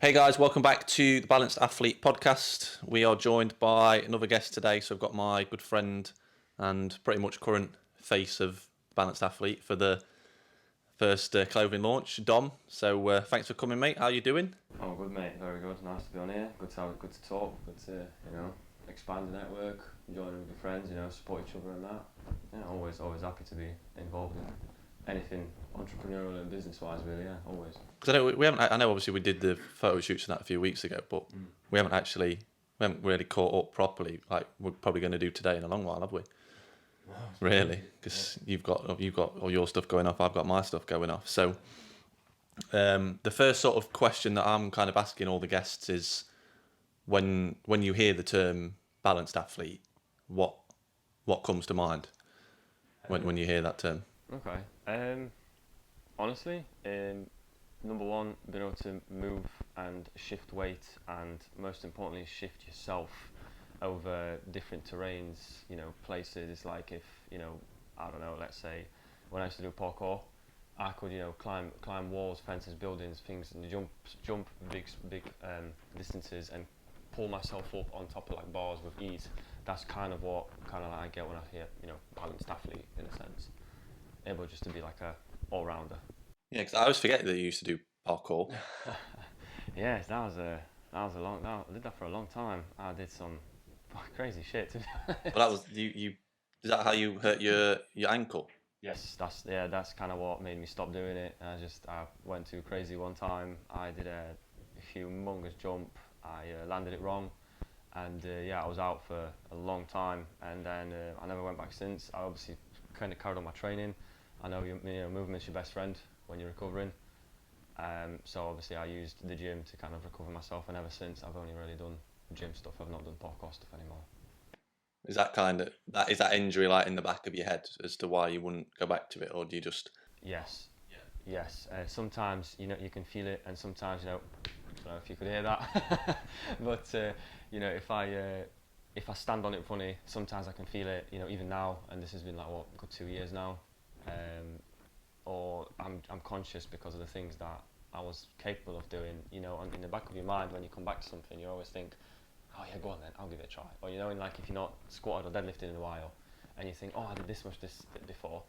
Hey guys, welcome back to the Balanced Athlete podcast. We are joined by another guest today. So I've got my good friend and pretty much current face of Balanced Athlete for the first clothing launch, Dom. So thanks for coming, mate. How you doing? Oh, good mate. Very good. Nice to be on here. Good to talk. Good to expand the network, join with your friends. Support each other and that. Yeah, always happy to be involved in anything entrepreneurial and business wise. Really, yeah, always. Because I know we haven't. I know obviously we did the photo shoots and that a few weeks ago, but we haven't really caught up properly. Like we're probably going to do today in a long while, have we? No, Really, because you've got all your stuff going off. I've got my stuff going off. So the first sort of question that I'm kind of asking all the guests is when you hear the term balanced athlete, what comes to mind when you hear that term? Okay. Honestly, number one, being able to move and shift weight, and most importantly, shift yourself over different terrains. Places. It's like if I don't know. Let's say when I used to do parkour, I could climb walls, fences, buildings, things, and jump big distances and pull myself up on top of like bars with ease. That's kind of what like I get when I hear balanced athlete in a sense. Able just to be like a all rounder. Yeah, because I always forget that you used to do parkour. Yes, that was a long. I did that for a long time. I did some crazy shit. But that was you. Is that how you hurt your ankle? Yes, that's kind of what made me stop doing it. I went too crazy one time. I did a humongous jump. I landed it wrong, and I was out for a long time. And then I never went back since. I obviously kind of carried on my training. I know movement's your best friend when you're recovering. So obviously I used the gym to kind of recover myself, and ever since I've only really done gym stuff. I've not done parkour stuff anymore. Is that is that injury like in the back of your head as to why you wouldn't go back to it, or do you just? Yes, yes. Sometimes you can feel it, and sometimes I don't know if you could hear that, but if I stand on it funny, sometimes I can feel it. Even now, and this has been like what, good 2 years now. Or I'm conscious because of the things that I was capable of doing. In the back of your mind, when you come back to something, you always think, oh yeah, go on then, I'll give it a try. Or and like if you're not squatted or deadlifted in a while, and you think, oh, I did this before,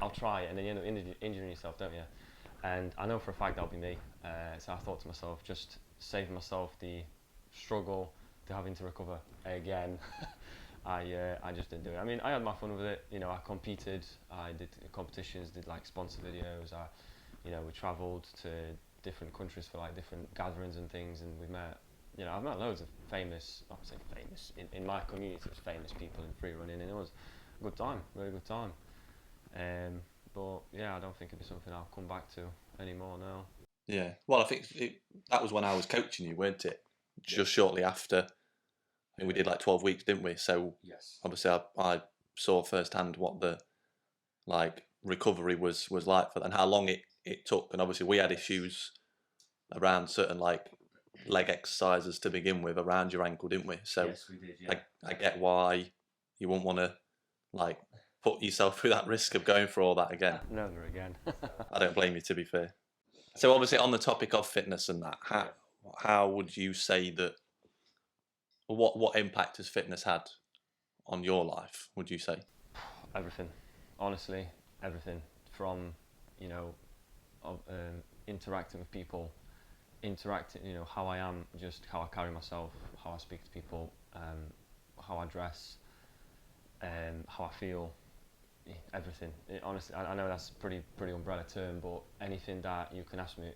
I'll try it, and then you end up injuring yourself, don't you? And I know for a fact that'll be me. So I thought to myself, just save myself the struggle to having to recover again. I just didn't do it. I mean, I had my fun with it. I competed. I did competitions. Did like sponsor videos. We travelled to different countries for like different gatherings and things, and we met. I've met loads of famous. I would say famous in my community. It was famous people in free running, and it was a good time, really good time. But yeah, I don't think it'd be something I'll come back to anymore now. Yeah. Well, I think that was when I was coaching you, weren't it? Just shortly after. I think we did like 12 weeks, didn't we? So Yes. obviously I saw firsthand what the like recovery was like for that and how long it took. And obviously we had issues around certain like leg exercises to begin with around your ankle, didn't we? So Yes, we did. Yeah. I get why you wouldn't want to like put yourself through that risk of going through all that again. Never again. I don't blame you, to be fair. So obviously on the topic of fitness and that, how would you say that? What impact has fitness had on your life, would you say? Everything, honestly, everything from interacting with people, interacting, how I am, just how I carry myself, how I speak to people, how I dress, how I feel, everything. Honestly, I know that's pretty umbrella term, but anything that you can ask me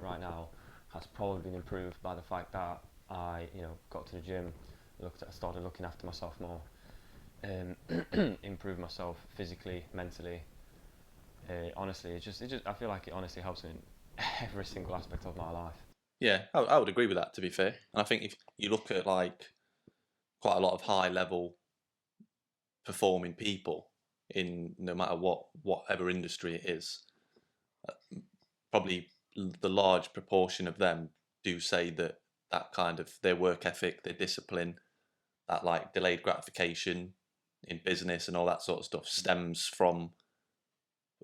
right now has probably been improved by the fact that I got to the gym, started looking after myself more, improved myself physically, mentally. Honestly, it just I feel like it honestly helps me in every single aspect of my life. Yeah, I would agree with that, to be fair. And I think if you look at like quite a lot of high level performing people in no matter whatever industry it is, probably the large proportion of them do say that kind of their work ethic, their discipline, that like delayed gratification in business and all that sort of stuff stems from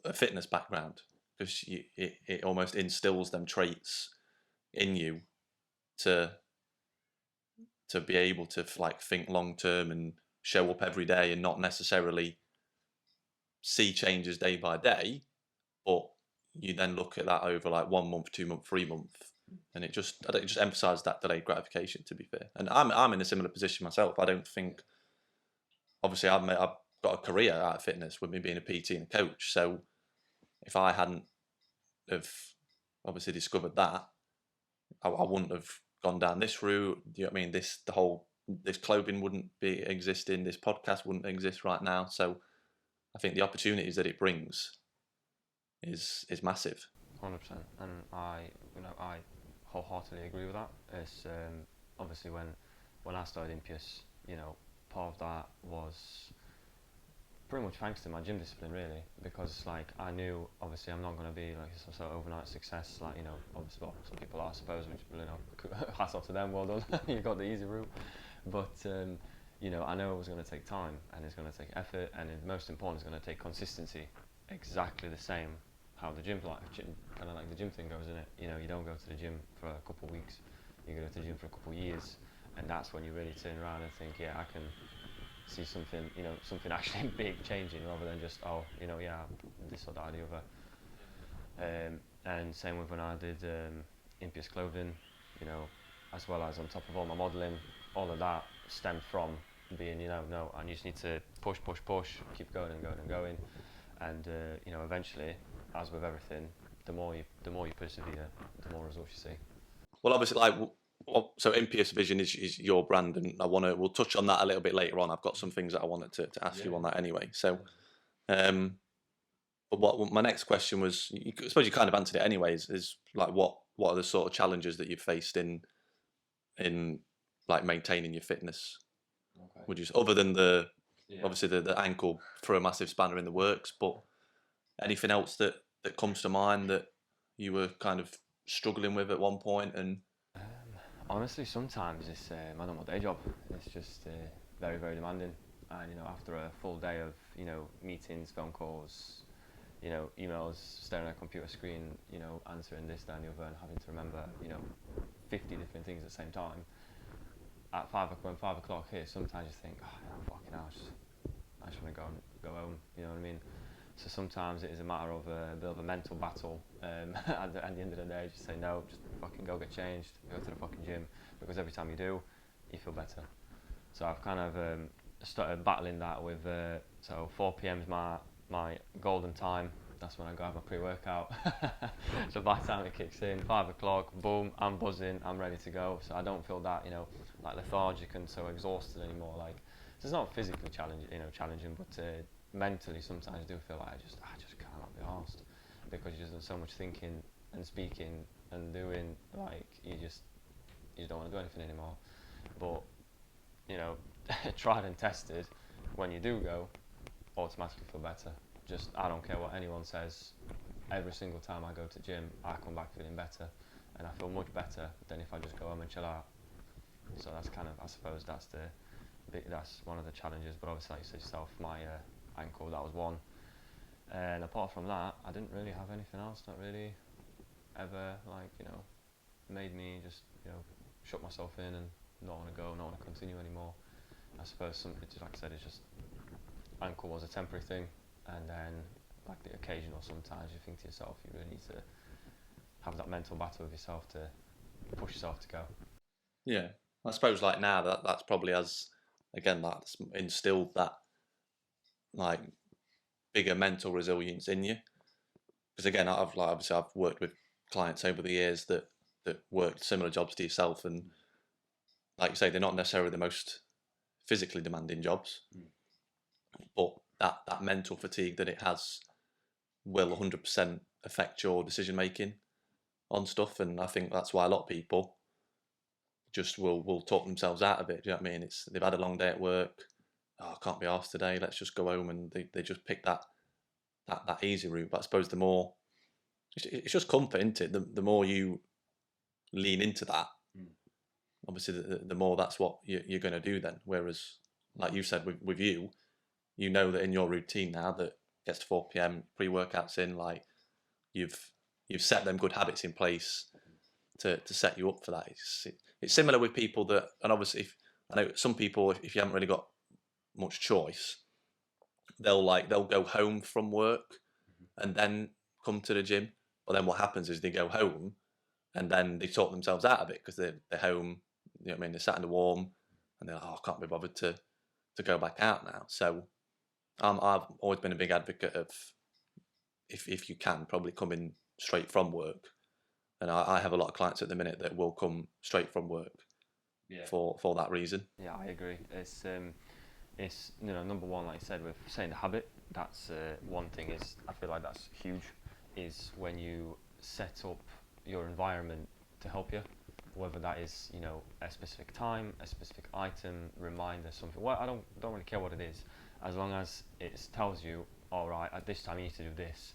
a fitness background because it almost instills them traits in you to be able to like think long term and show up every day and not necessarily see changes day by day, but you then look at that over like 1 month, 2 month, 3 month, and it just emphasised that delayed gratification. To be fair, and I'm in a similar position myself. I don't think, obviously, I've got a career out of fitness with me being a PT and a coach. So if I hadn't have obviously discovered that, I wouldn't have gone down this route. Do you know what I mean? This clothing wouldn't be existing. This podcast wouldn't exist right now. So I think the opportunities that it brings is massive. 100%, and I wholeheartedly agree with that. It's obviously when I started Impius, part of that was pretty much thanks to my gym discipline, really, because like I knew obviously I'm not going to be like some sort of overnight success, like obviously, well, some people are, I suppose, which hats off to them, well done. You got the easy route, but I know it was going to take time, and it's going to take effort, and most important, it's going to take consistency. Exactly the same how the gym, kind of like the gym thing goes, isn't it? You don't go to the gym for a couple of weeks, you go to the gym for a couple of years, and that's when you really turn around and think, yeah, I can see something, something actually big changing, rather than just, this or that or the other. And same with when I did Impius clothing, as well as on top of all my modelling, all of that stemmed from being, no, I just need to push, keep going and going and going, and eventually, as with everything, the more you persevere, the more results you see. Well, obviously, so Impius Vision is your brand, and we'll touch on that a little bit later on. I've got some things that I wanted to ask you on that anyway. So, but what my next question was, I suppose you kind of answered it anyways, is like what are the sort of challenges that you've faced in like maintaining your fitness? Okay. Would you, other than obviously the ankle threw a massive spanner in the works, but anything else that comes to mind that you were kind of struggling with at one point? And honestly, sometimes it's my normal day job. It's just very, very demanding, and after a full day of meetings, phone calls, emails, staring at a computer screen, answering this, that, and the other, and having to remember 50 different things at the same time. At 5 o'clock here, sometimes you think, fucking hell, I just want to go home. You know what I mean? So sometimes it is a matter of a bit of a mental battle. At the end of the day, just say no, just fucking go get changed, go to the fucking gym, because every time you do, you feel better. So I've kind of started battling that with. So 4 p.m. is my golden time. That's when I go have my pre-workout. So by the time it kicks in, 5 o'clock, boom, I'm buzzing, I'm ready to go. So I don't feel that like lethargic and so exhausted anymore. Like, so it's not physically challenging, but mentally sometimes I do feel like I just cannot be arsed, because you've just done so much thinking and speaking and doing, like you don't want to do anything anymore. But tried and tested, when you do go, automatically feel better. Just, I don't care what anyone says, every single time I go to gym, I come back feeling better, and I feel much better than if I just go home and chill out. So that's kind of, I suppose that's one of the challenges. But obviously, like you said yourself, my ankle, that was one. And apart from that, I didn't really have anything else that really ever made me just shut myself in and not want to go, not want to continue anymore. I suppose something, like I said, it's just ankle was a temporary thing, and then like the occasional, sometimes you think to yourself, you really need to have that mental battle with yourself to push yourself to go. Yeah, I suppose like now that's probably that's instilled that like bigger mental resilience in you. Because again, I've worked with clients over the years that worked similar jobs to yourself, and like you say, they're not necessarily the most physically demanding jobs, but that mental fatigue that it has will 100% affect your decision making on stuff. And I think that's why a lot of people just will talk themselves out of it. Do you know what I mean? They've had a long day at work. I can't be arsed today, let's just go home, and they just pick that easy route. But I suppose the more, it's just comfort, isn't it? The more you lean into that, obviously the more that's what you're going to do then. Whereas, like you said, with you, that in your routine now, that gets to 4 p.m, pre-workouts in, like you've set them good habits in place. to set you up for that. It's similar with people that, and obviously, I know some people, if you haven't really got much choice, they'll go home from work and then come to the gym. But then what happens is they go home and then they talk themselves out of it because they're home. You know what I mean? They're sat in the warm and they're like, oh, I can't be bothered to go back out now. So I've always been a big advocate of, if you can, probably coming straight from work. And I have a lot of clients at the minute that will come straight from work for that reason. Yeah, I agree. It's number one, like I said, with saying the habit. That's one thing. Is I feel like that's huge. Is when you set up your environment to help you, whether that is a specific time, a specific item, reminder, something. Well, I don't really care what it is, as long as it tells you, all right, at this time you need to do this,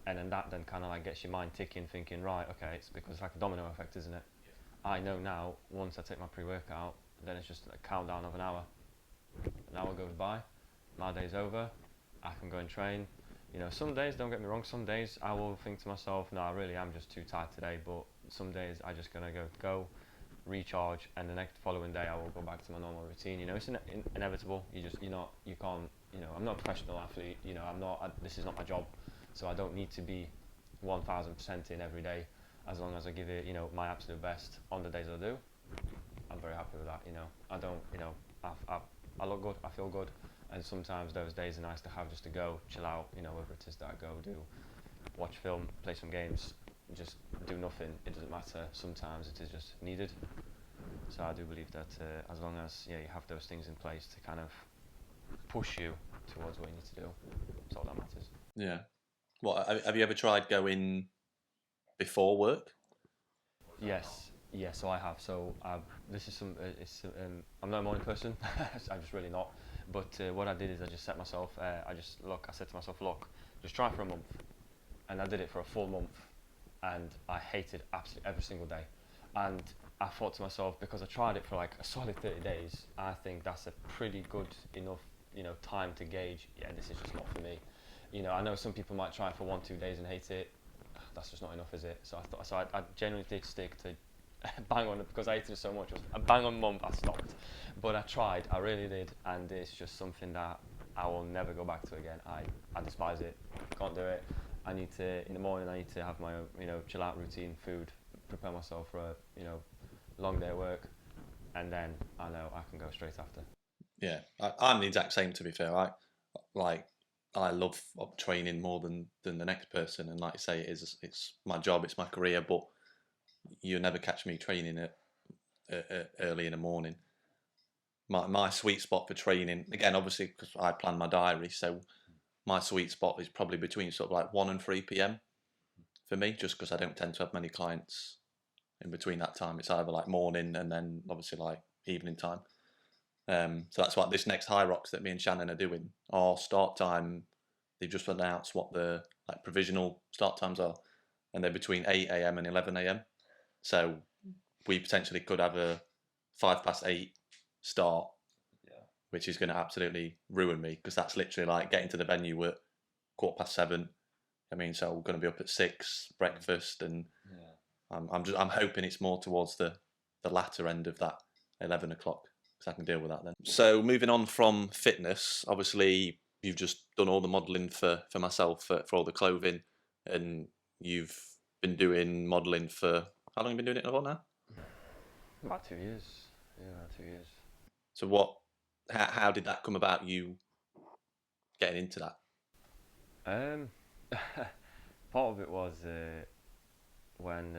and then that kind of like gets your mind ticking, thinking, right, okay, it's because it's like a domino effect, isn't it? Yeah. I know now, once I take my pre-workout, then it's just a countdown of an hour. An hour goes by, my day's over, I can go and train. Some days, don't get me wrong, some days I will think to myself, no, I really am just too tired today, but some days I just gonna go recharge, and the next following day I will go back to my normal routine. It's inevitable. You can't, I'm not a professional athlete, this is not my job, so I don't need to be 1000% in every day. As long as I give it, my absolute best on the days I do, I'm very happy with that. I don't, I look good, I feel good, and sometimes those days are nice to have just to go chill out, whether it is that I go do watch film, play some games, just do nothing, it doesn't matter. Sometimes it is just needed. So I do believe that as long as you have those things in place to kind of push you towards what you need to do, that's all that matters. Yeah. Have you ever tried going before work? Yes, so I have. So this is I'm not a morning person. I'm just really not. But what I did is I just set myself. I said to myself, look, just try for a month, and I did it for a full month, and I hated absolutely every single day. And I thought to myself, because I tried it for like a solid 30 days, I think that's a pretty good enough, time to gauge. Yeah, this is just not for me. I know some people might try it for 1-2 days and hate it. That's just not enough, is it? So I genuinely did stick to bang on it, because I hated it so much. It was a bang on month, I stopped. But I tried, I really did, and it's just something that I will never go back to again. I despise it, can't do it. I need to, in the morning, I need to have my own, chill out routine, food, prepare myself for a, long day of work, and then I know I can go straight after. Yeah, I'm the exact same, to be fair. I love training more than the next person, and like I say, it's my job, it's my career, but you'll never catch me training at early in the morning. My sweet spot for training, again, obviously, because I plan my diary, so my sweet spot is probably between sort of like 1 and 3 p.m. for me, just because I don't tend to have many clients in between that time. It's either like morning and then obviously like evening time. So that's why this next High Rocks that me and Shannon are doing, our start time, they've just announced what the like provisional start times are, and they're between 8 a.m. and 11 a.m. So we potentially could have a 8:05 start, which is going to absolutely ruin me, because that's literally like getting to the venue at 7:15. I mean, so we're going to be up at 6, breakfast, and I'm hoping it's more towards the latter end of that 11 o'clock, because I can deal with that then. So moving on from fitness, obviously you've just done all the modelling for myself for all the clothing, and you've been doing modelling for, how long have you been doing it for now? About 2 years. Yeah, 2 years. So how did that come about, you getting into that? Part of it was when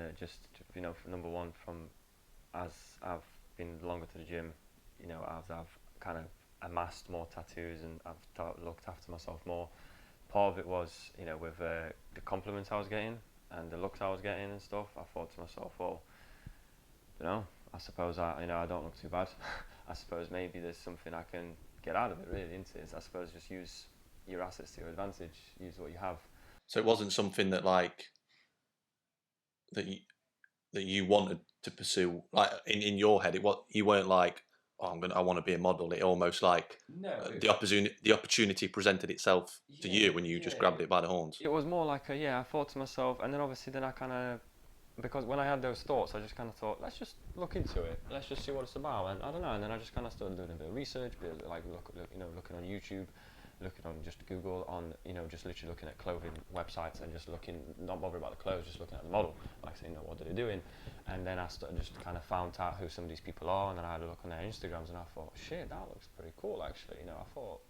number one, from as I've been longer to the gym, as I've kind of amassed more tattoos and I've looked after myself more. Part of it was, with the compliments I was getting and the looks I was getting and stuff. I thought to myself, well, I suppose I don't look too bad. I suppose maybe there's something I can get out of it, really, isn't it? I suppose just use your assets to your advantage, use what you have. So it wasn't something that that you wanted to pursue, like in your head. You weren't like, oh, I want to be a model. It almost like the opportunity presented itself to you when you just grabbed it by the horns. It was more like I thought to myself, and then obviously then I kind of because when I had those thoughts, I just kind of thought, let's just look into it. Let's just see what it's about. And I don't know. And then I just kind of started doing a bit of research, like looking on YouTube, looking on just Google, on just literally looking at clothing websites and just looking, not bothering about the clothes, just looking at the model, like saying, what are they doing? And then I started just kind of found out who some of these people are, and then I had a look on their Instagrams, and I thought, shit, that looks pretty cool actually. I thought,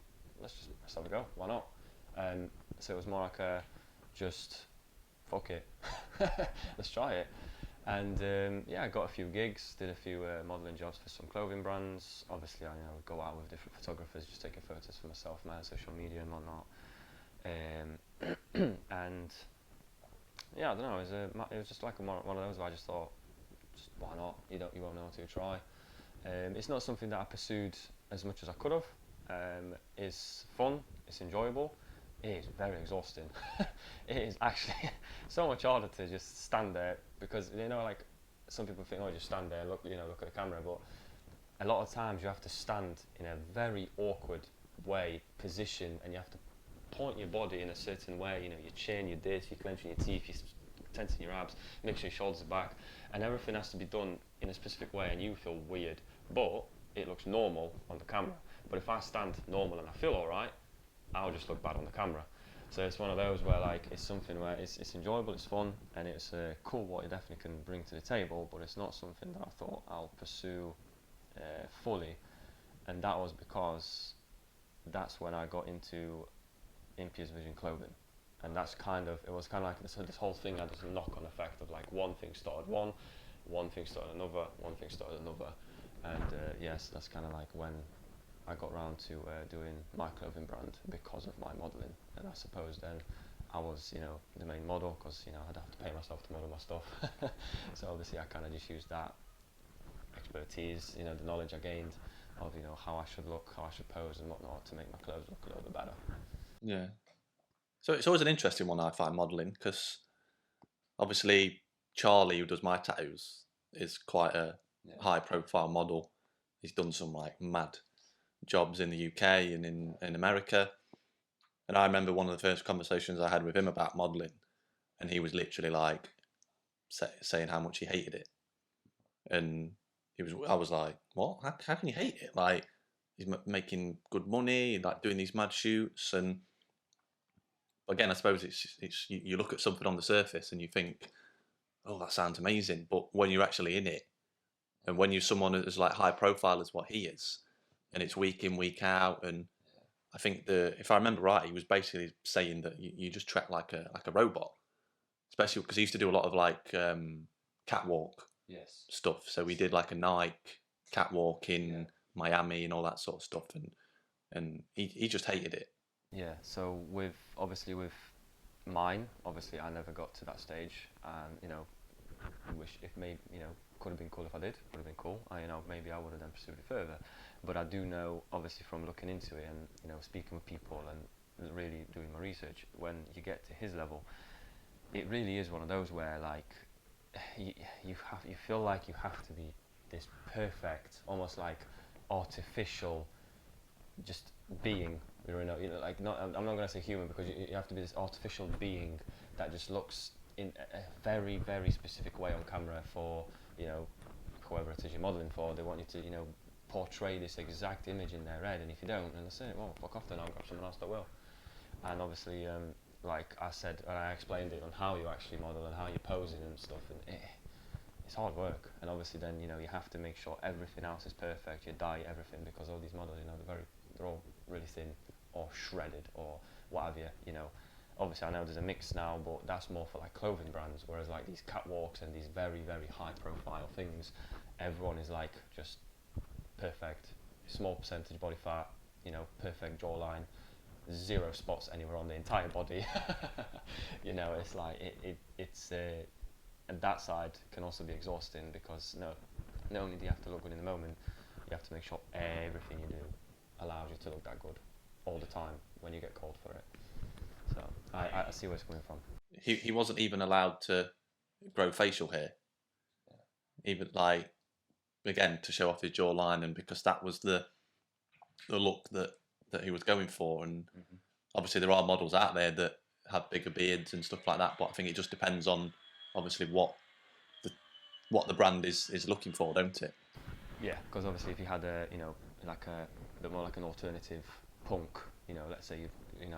let's have a go. Why not? So it was more like a just fuck it, let's try it. And I got a few gigs, did a few modelling jobs for some clothing brands. Obviously, I go out with different photographers, just taking photos for myself, my social media and whatnot. And I don't know, it was just like one of those where I just thought, just why not? You won't know until you try. It's not something that I pursued as much as I could have. It's fun, it's enjoyable. It is very exhausting. It is actually so much harder to just stand there, because like some people think, just stand there, look at the camera, but a lot of times you have to stand in a very awkward way, position, and you have to point your body in a certain way. Your chin, your this, you're clenching your teeth, you're tensing your abs, make sure your shoulders are back, and everything has to be done in a specific way, and you feel weird, but it looks normal on the camera. But if I stand normal and I feel alright, I'll just look bad on the camera. So it's one of those where it's something where it's enjoyable, it's fun, and it's cool what you definitely can bring to the table, but it's not something that I thought I'll pursue fully. And that was because that's when I got into Impius Vision Clothing. And it was kind of like this whole thing had this knock-on effect of like one thing started one thing started another, one thing started another. And yes, that's kind of like when I got round to doing my clothing brand because of my modelling. And I suppose then I was, the main model, because I'd have to pay myself to model my stuff. So obviously I kind of just used that expertise, the knowledge I gained of how I should look, how I should pose and whatnot, to make my clothes look a little bit better. Yeah. So it's always an interesting one, I find, modelling, because obviously Charlie, who does my tattoos, is quite a high-profile model. He's done some like mad jobs in the UK and in America. And I remember one of the first conversations I had with him about modelling, and he was literally like saying how much he hated it. And I was like, what? How can you hate it? Like, he's making good money, like doing these mad shoots. And again, I suppose it's you look at something on the surface and you think, oh, that sounds amazing. But when you're actually in it, and when you're someone as like high profile as what he is, and it's week in, week out, and I think if I remember right, he was basically saying that you just track like a robot, especially because he used to do a lot of like catwalk stuff. So we did like a Nike catwalk in Miami and all that sort of stuff, and he just hated it. Yeah. So with mine, obviously I never got to that stage, and wish if maybe could have been cool if I did. Would have been cool. Maybe I would have then pursued it further. But I do know, obviously, from looking into it and speaking with people and really doing my research, when you get to his level, it really is one of those where like you feel like you have to be this perfect, almost like artificial, just being. Like not. I'm not gonna say human, because you have to be this artificial being that just looks in a very, very specific way on camera for whoever it is you're modelling for. They want you to portray this exact image in their head, and if you don't, then they say, well, fuck off then, I'll grab someone else that will. And obviously, like I said, I explained it on how you actually model and how you're posing and stuff, and it's hard work. And obviously then you have to make sure everything else is perfect, your dye, everything, because all these models, they're all really thin or shredded or what have you. Obviously I know there's a mix now, but that's more for like clothing brands, whereas like these catwalks and these very, very high profile things, everyone is like just perfect, small percentage body fat, perfect jawline, 0 spots anywhere on the entire body. It's like it's and that side can also be exhausting, because not only do you have to look good in the moment, you have to make sure everything you do allows you to look that good all the time when you get called for it. So I see where it's coming from. He wasn't even allowed to grow facial hair, even like, again, to show off his jawline, and because that was the look that he was going for. And obviously there are models out there that have bigger beards and stuff like that, but I think it just depends on obviously what what the brand is looking for, don't it? Yeah, because obviously if you had a, you know, like a bit more like an alternative punk, you know, let's say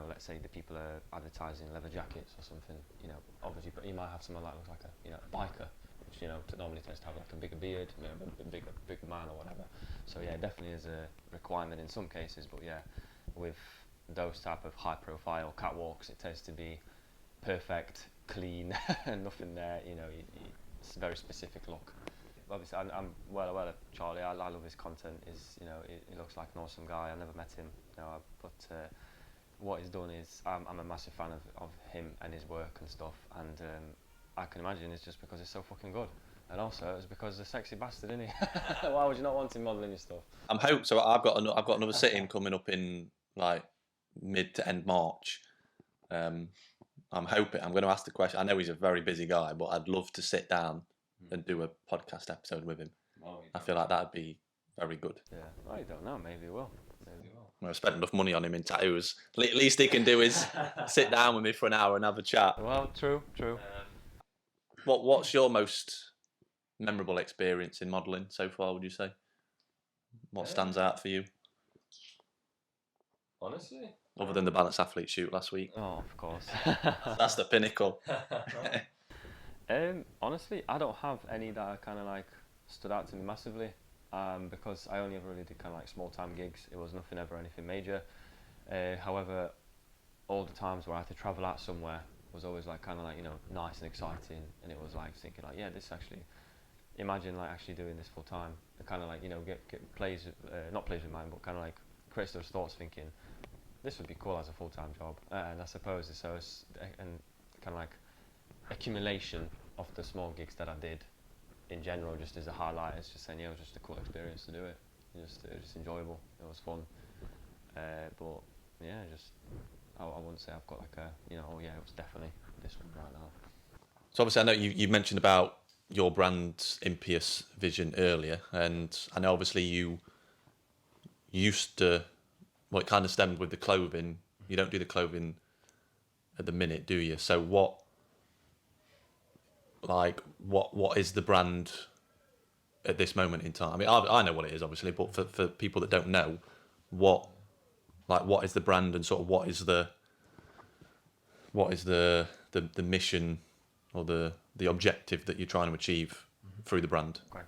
let's say the people are advertising leather jackets or something, you know, obviously, but you might have someone that looks like a, you know, biker, which, you know, normally tends to have like a bigger beard, you know, a bigger man or whatever. So yeah, definitely is a requirement in some cases, but yeah, with those type of high profile catwalks, it tends to be perfect, clean, nothing there, you know, it's a very specific look. Obviously, I'm well aware of Charlie. I love his content. He looks like an awesome guy. I never met him, you know, but what he's done is I'm a massive fan of him and his work and stuff. And I can imagine it's just because it's so fucking good. And also, it's because he's a sexy bastard, isn't he? Why would you not want him modelling your stuff? I'm hope so. I've got another sit-in coming up in like mid to end March. I'm hoping I'm going to ask the question. I know he's a very busy guy, but I'd love to sit down and do a podcast episode with him. I feel like that'd be very good. Yeah, I don't know. Maybe it will. Maybe it will. I've spent enough money on him in tattoos. At least he can do is sit down with me for an hour and have a chat. Well, true. What's your most memorable experience in modelling so far, would you say? What stands out for you? Honestly? Other than the balance athlete shoot last week. Oh, of course. That's the pinnacle. Honestly, I don't have any that are kind of like stood out to me massively, because I only ever really did kind of like small time gigs. It was nothing ever anything major. However, all the times where I had to travel out somewhere was always like kind of like, you know, nice and exciting, and it was like thinking like, yeah, this actually, imagine like actually doing this full time. Kind of like, you know, get not plays with mind, but kind of like creates those thoughts, thinking this would be cool as a full time job. And I suppose it's and kind of like accumulation of the small gigs that I did in general, just as a highlight. It's just saying, yeah, it was just a cool experience to do it. It was just enjoyable. It was fun. But yeah, just I wouldn't say I've got like a, you know, oh yeah, it was definitely this one right now. So obviously I know you mentioned about your brand's Impius vision earlier, and I know obviously you used to, well, it kind of stemmed with the clothing. You don't do the clothing at the minute, do you? So what is the brand at this moment in time? I mean, I know what it is, obviously, but for people that don't know, what is the brand, and sort of what is the mission or the objective that you're trying to achieve through the brand? Okay.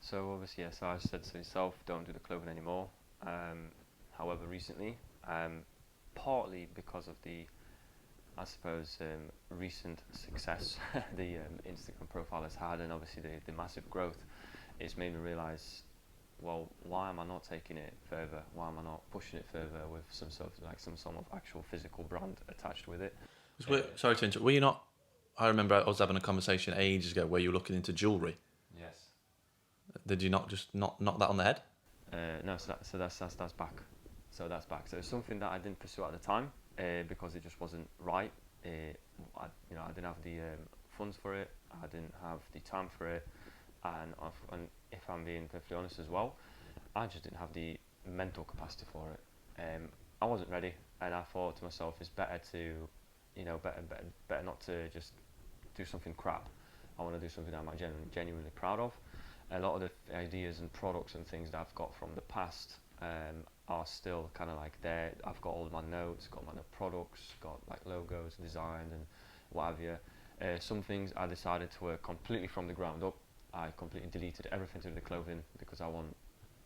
So obviously, yes, I said to myself, don't do the clothing anymore. However, recently, partly because of the, I suppose, recent success the Instagram profile has had, and obviously the massive growth, it's made me realise, well, why am I not taking it further? Why am I not pushing it further with some sort of actual physical brand attached with it? Sorry to interrupt. Were you not? I remember I was having a conversation ages ago where you were looking into jewellery. Yes. Did you not just knock that on the head? No, so that's back. So that's back. So it's something that I didn't pursue at the time because it just wasn't right. I didn't have the funds for it. I didn't have the time for it, and if I'm being perfectly honest as well, I just didn't have the mental capacity for it. I wasn't ready, and I thought to myself, it's better to, you know, better not to just do something crap. I want to do something that I'm genuinely proud of. A lot of the ideas and products and things that I've got from the past are still kind of like there. I've got all of my notes, got my products, got like logos designed and what have you. Some things I decided to work completely from the ground up. I completely deleted everything to do with the clothing because I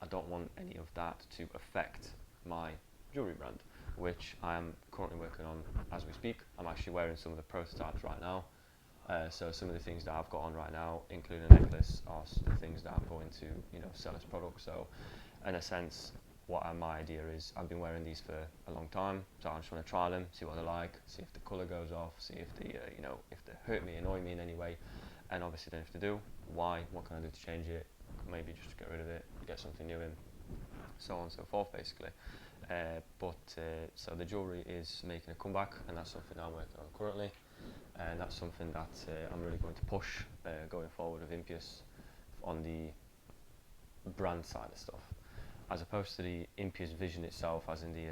don't want any of that to affect my jewellery brand, which I am currently working on as we speak. I'm actually wearing some of the prototypes right now. So some of the things that I've got on right now, including a necklace, are the things that I'm going to, you know, sell as products. So, in a sense, my idea is, I've been wearing these for a long time, so I just want to try them, see what they're like, see if the colour goes off, see if they, if they hurt me, annoy me in any way, and obviously then if they do, why? What can I do to change it? Maybe just get rid of it, get something new in, so on and so forth, basically. So the jewellery is making a comeback, and that's something I'm working on currently. And that's something that I'm really going to push going forward with Impius on the brand side of stuff, as opposed to the Impius vision itself, as in the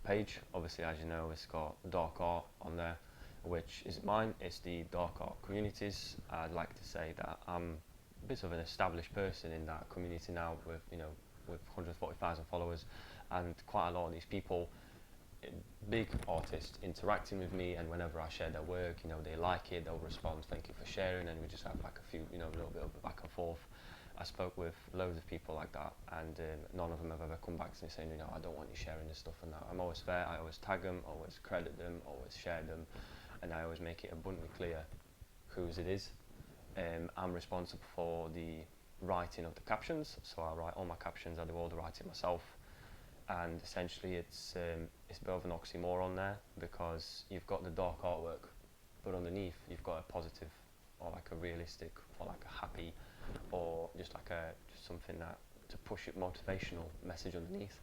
page. Obviously, as you know, it's got dark art on there. which is mine. It's the dark art communities. I'd like to say that I'm a bit of an established person in that community now, with with 140,000 followers, and quite a lot of these people, big artists, interacting with me, and whenever I share their work, they like it, they'll respond, thank you for sharing, and we just have like a few, a little bit of a back and forth. I spoke with loads of people like that, and none of them have ever come back to me saying, I don't want you sharing this stuff and that. I'm always fair. I always tag them, always credit them, always share them, and I always make it abundantly clear whose it is. I'm responsible for the writing of the captions, so I write all my captions. I do all the writing myself, and essentially it's a bit of an oxymoron there, because you've got the dark artwork, but underneath you've got a positive, or like a realistic, or like a happy, or just like just something that to push it, motivational message underneath.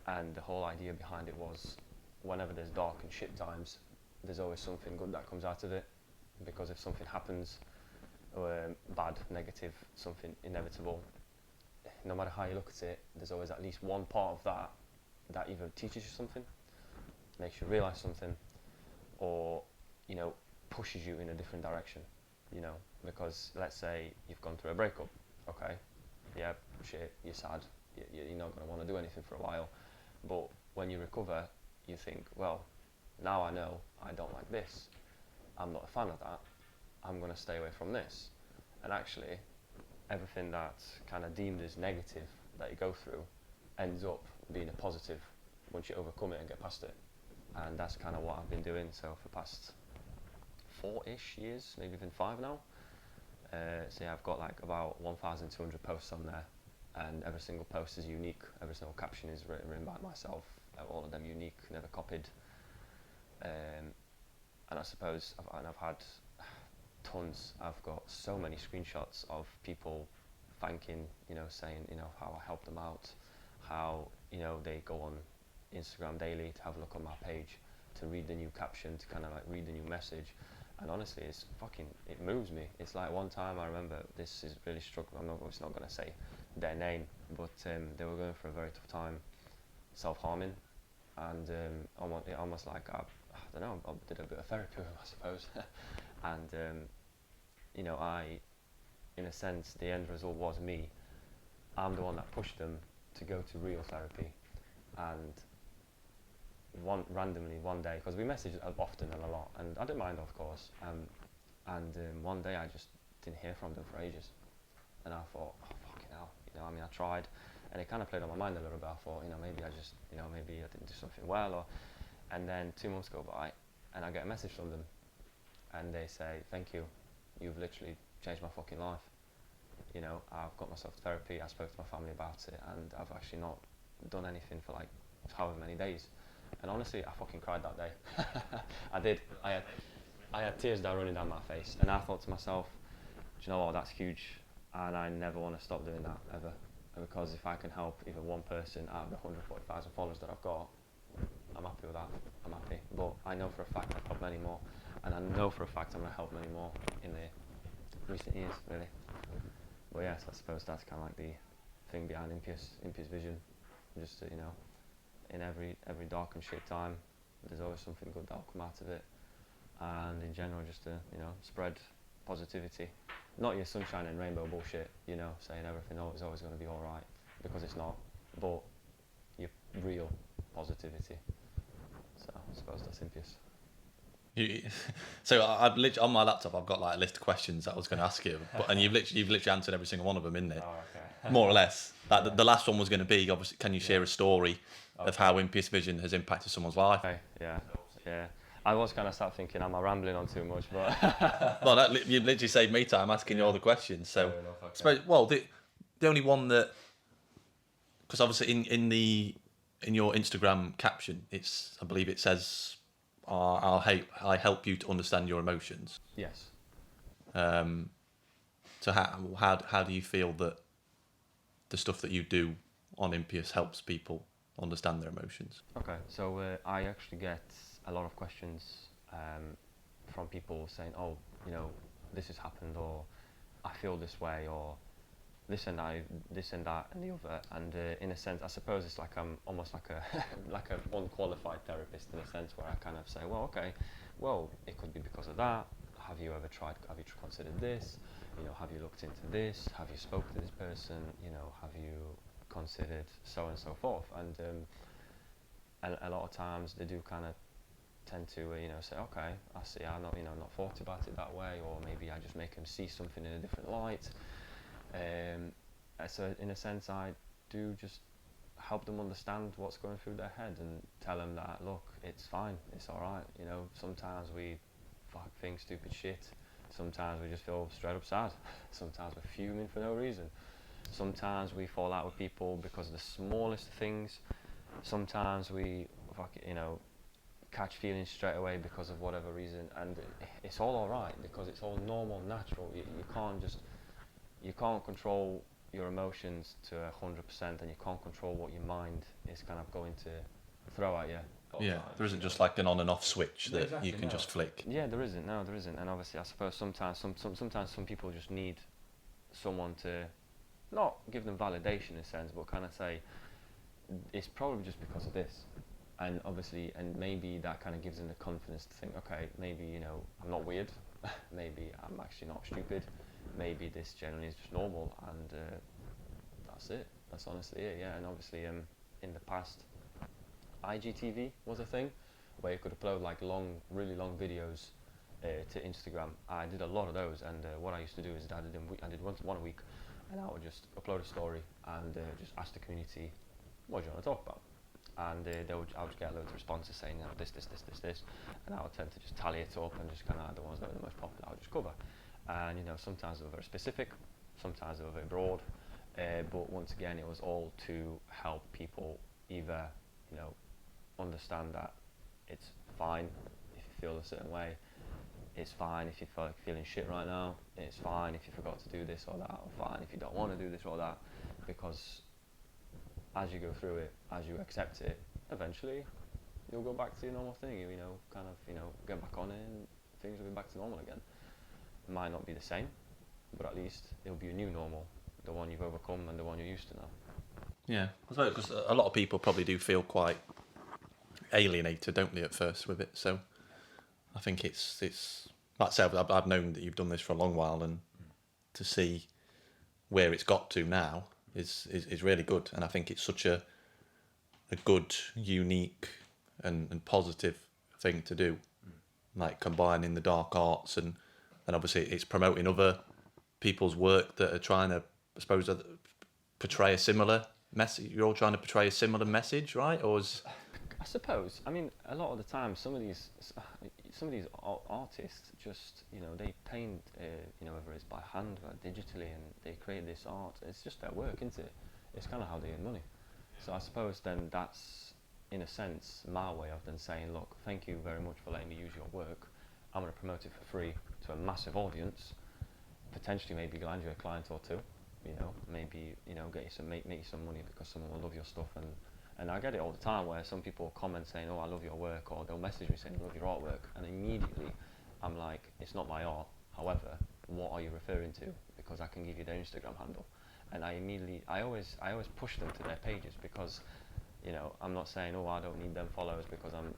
And the whole idea behind it was, whenever there's dark and shit times, there's always something good that comes out of it, because if something happens, bad, negative, something inevitable, no matter how you look at it, there's always at least one part of that that either teaches you something, makes you realise something, or pushes you in a different direction. Because let's say you've gone through a breakup, okay, yeah, shit, you're sad, you're not going to want to do anything for a while, but when you recover, you think, well, now I know I don't like this, I'm not a fan of that, I'm going to stay away from this. And actually, everything that's kind of deemed as negative that you go through ends up being a positive once you overcome it and get past it. And that's kind of what I've been doing. So for the past 4-ish years, maybe even 5 now. So yeah, I've got like about 1,200 posts on there, and every single post is unique. Every single caption is written by myself. All of them unique, never copied. And I suppose I've had tons. I've got so many screenshots of people thanking, saying, how I helped them out, how, they go on Instagram daily to have a look on my page, to read the new caption, to kind of like read the new message. And honestly, it moves me. It's like one time I remember, this is really struck, I'm obviously not going to say their name, but they were going for a very tough time, self-harming, and almost like, I don't know, I did a bit of therapy with them, I suppose. And in a sense, the end result was me. I'm the one that pushed them to go to real therapy. And randomly one day, because we message often and a lot, and I didn't mind, of course, and one day I just didn't hear from them for ages, and I thought, oh fucking hell, I tried, and it kind of played on my mind a little bit. I thought, maybe maybe I didn't do something well, and then 2 months go by, and I get a message from them, and they say, thank you, you've literally changed my fucking life. I've got myself to therapy, I spoke to my family about it, and I've actually not done anything for like however many days. And honestly, I fucking cried that day. I did. I had tears that were running down my face, and I thought to myself, do you know what, that's huge, and I never want to stop doing that, ever. Because if I can help even one person out of the 140,000 followers that I've got, I'm happy with that. I'm happy. But I know for a fact I've helped many more, and I know for a fact I'm going to help many more in the recent years, really. But yes, I suppose that's kind of like the thing behind Impius vision. Just to, in every dark and shit time, there's always something good that'll come out of it. And in general, just to, spread positivity. Not your sunshine and rainbow bullshit, saying everything is always going to be alright, because it's not. But your real positivity. So I suppose that's Impius. So I've literally on my laptop, I've got like a list of questions that I was going to ask you, and you've literally answered every single one of them in there, more or less. Like the last one was going to be, obviously, can you share a story of how Impius Vision has impacted someone's life? Okay, yeah. I was kind of start thinking, am I rambling on too much? But well, you literally saved me time asking you all the questions. So, I suppose, the only one that, because obviously in your Instagram caption, I believe it says, I help you to understand your emotions. Yes. So how do you feel that the stuff that you do on Impius helps people understand their emotions? Okay, so I actually get a lot of questions from people saying, oh, this has happened, or I feel this way, or this and that and the other. And in a sense, I suppose it's like I'm almost like a like an unqualified therapist, in a sense, where I kind of say, well, okay, well, it could be because of that. Have you ever tried? Have you considered this? You know, have you looked into this? Have you spoken to this person? You know, have you considered so and so forth? And a lot of times they do kind of tend to say, okay, I see, I not not thought about it that way, or maybe I just make them see something in a different light. So in a sense, I do just help them understand what's going through their head and tell them that, look, it's fine, it's all right. You know, sometimes we think stupid shit. Sometimes we just feel straight up sad. Sometimes we're fuming for no reason. Sometimes we fall out with people because of the smallest things. Sometimes we catch feelings straight away because of whatever reason, and it's all alright because it's all normal, natural. You can't control your emotions to 100%, and you can't control what your mind is kind of going to throw at you. Yeah, there isn't just like an on and off switch that you can just flick. Yeah, there isn't. No, there isn't. And obviously, I suppose sometimes some people just need someone to not give them validation in a sense, but kind of say it's probably just because of this. And obviously, and maybe that kind of gives them the confidence to think, okay, maybe I'm not weird, maybe I'm actually not stupid, maybe this generally is just normal, and that's it. That's honestly it. Yeah. And obviously, in the past, IGTV was a thing where you could upload like really long videos to Instagram. I did a lot of those, and what I used to do is I did one a week, and I would just upload a story and just ask the community, what do you want to talk about? And I would get loads of responses saying this, and I would tend to just tally it up and just kind of the ones that were the most popular I would just cover. And sometimes they were very specific, sometimes they were very broad, but once again it was all to help people either understand that it's fine if you feel a certain way, it's fine if you feel like feeling shit right now, it's fine if you forgot to do this or that, or fine if you don't want to do this or that, because as you go through it, as you accept it, eventually you'll go back to your normal thing. Get back on it, and things will be back to normal again. It might not be the same, but at least it'll be a new normal, the one you've overcome and the one you're used to now. Yeah, I suppose because a lot of people probably do feel quite alienated, don't they, at first with it. So I think it's like I said, I've known that you've done this for a long while, and to see where it's got to now is really good. And I think it's such a good, unique and positive thing to do, like combining the dark arts and obviously it's promoting other people's work that are trying to, I suppose, portray a similar message. You're all trying to portray a similar message, right? Or I suppose. I mean, a lot of the time, some of these artists just, they paint, whether it's by hand or digitally, and they create this art. It's just their work, isn't it? It's kind of how they earn money. So I suppose then that's, in a sense, my way of then saying, look, thank you very much for letting me use your work. I'm going to promote it for free to a massive audience. Potentially, maybe land you a client or two. Maybe get you make you some money because someone will love your stuff. And I get it all the time where some people comment saying, oh, I love your work, or they'll message me saying, I love your artwork, and immediately I'm like, it's not my art, however, what are you referring to? Because I can give you their Instagram handle. And I always push them to their pages because, I'm not saying, oh, I don't need them followers because I'm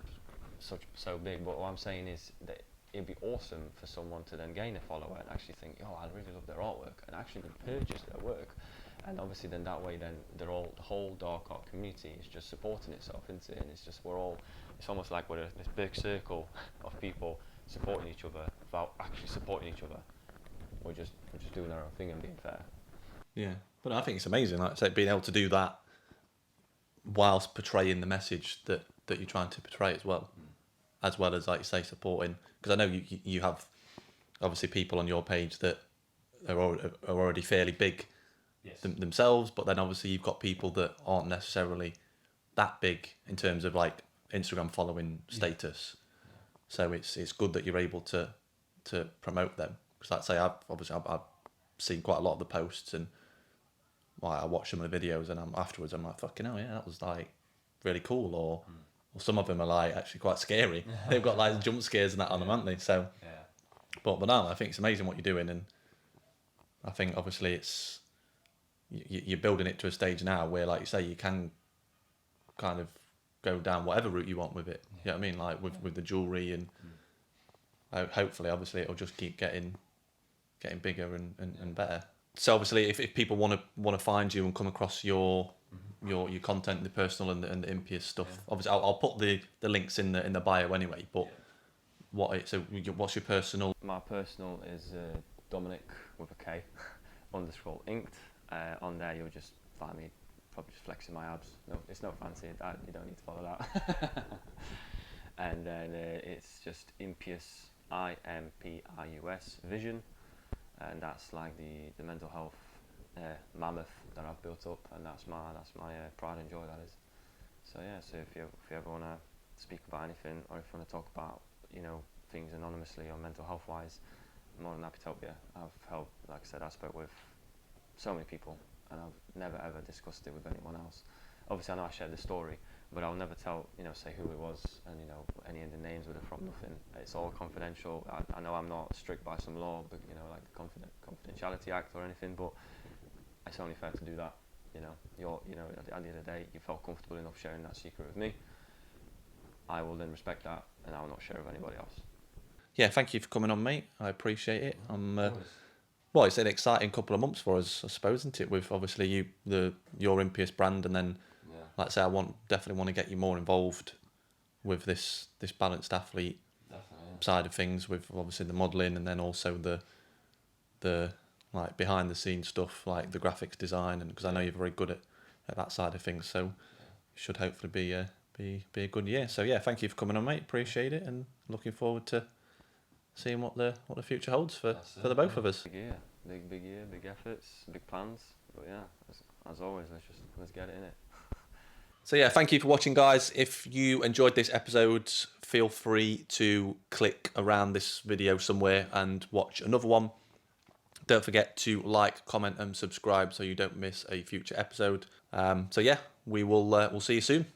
so big, but what I'm saying is that it'd be awesome for someone to then gain a follower and actually think, oh, I really love their artwork, and actually purchase their work. And obviously then that way then the whole dark art community is just supporting itself, isn't it? And it's just it's almost like we're this big circle of people supporting each other without actually supporting each other. We're just doing our own thing and being fair. yeah, but I think it's amazing, like I say, being able to do that whilst portraying the message that you're trying to portray as well as like you say supporting, because I know you have obviously people on your page that are already fairly big. Yes. Themselves, but then obviously you've got people that aren't necessarily that big in terms of like Instagram following status. So it's good that you're able to promote them, because like I say, I've seen quite a lot of the posts, and I watch some of the videos, and afterwards I'm like, fucking hell, yeah, that was like really cool, or some of them are like actually quite scary. They've got like jump scares and that on them, haven't they? So but no, I think it's amazing what you're doing, and I think obviously you're building it to a stage now where, like you say, you can kind of go down whatever route you want with it. You know what I mean? Like with the jewellery and hopefully, obviously, it'll just keep getting bigger and better. So obviously, if people want to find you and come across your content, the personal and the Impius stuff, obviously I'll put the links in the bio anyway. But what's your personal? My personal is Dominic with a K underscore inked. On there you'll just find me probably just flexing my abs. No, it's not fancy. You don't need to follow that. And then it's just Impius, Impius Vision, and that's like the mental health mammoth that I've built up, and that's my pride and joy, that is. So yeah, so if you ever want to speak about anything, or if you want to talk about things anonymously or mental health wise, I'm more than happy to help you. I've helped, like I said, I spoke with so many people, and I've never ever discussed it with anyone else. Obviously I know I shared the story, but I'll never tell, say who it was, and any of the names were from, nothing. It's all confidential. I know I'm not strict by some law, but like the Confidentiality Act or anything, but it's only fair to do that. At the end of the day, you felt comfortable enough sharing that secret with me. I will then respect that, and I will not share with anybody else. Yeah, thank you for coming on, mate. I appreciate it. Well, it's an exciting couple of months for us, I suppose, isn't it? With obviously your Impius brand, and then, like I say, I definitely want to get you more involved with this balanced athlete side of things, with obviously the modelling, and then also the like behind the scenes stuff, like the graphics design, and because I know you're very good at that side of things, so it should hopefully be a good year. So yeah, thank you for coming on, mate. Appreciate it, and looking forward to seeing what the future holds for the both of us. Big year, big efforts, big plans. But yeah, as always, let's get it in it. So yeah, thank you for watching, guys. If you enjoyed this episode, feel free to click around this video somewhere and watch another one. Don't forget to like, comment, and subscribe so you don't miss a future episode. So yeah, we'll see you soon.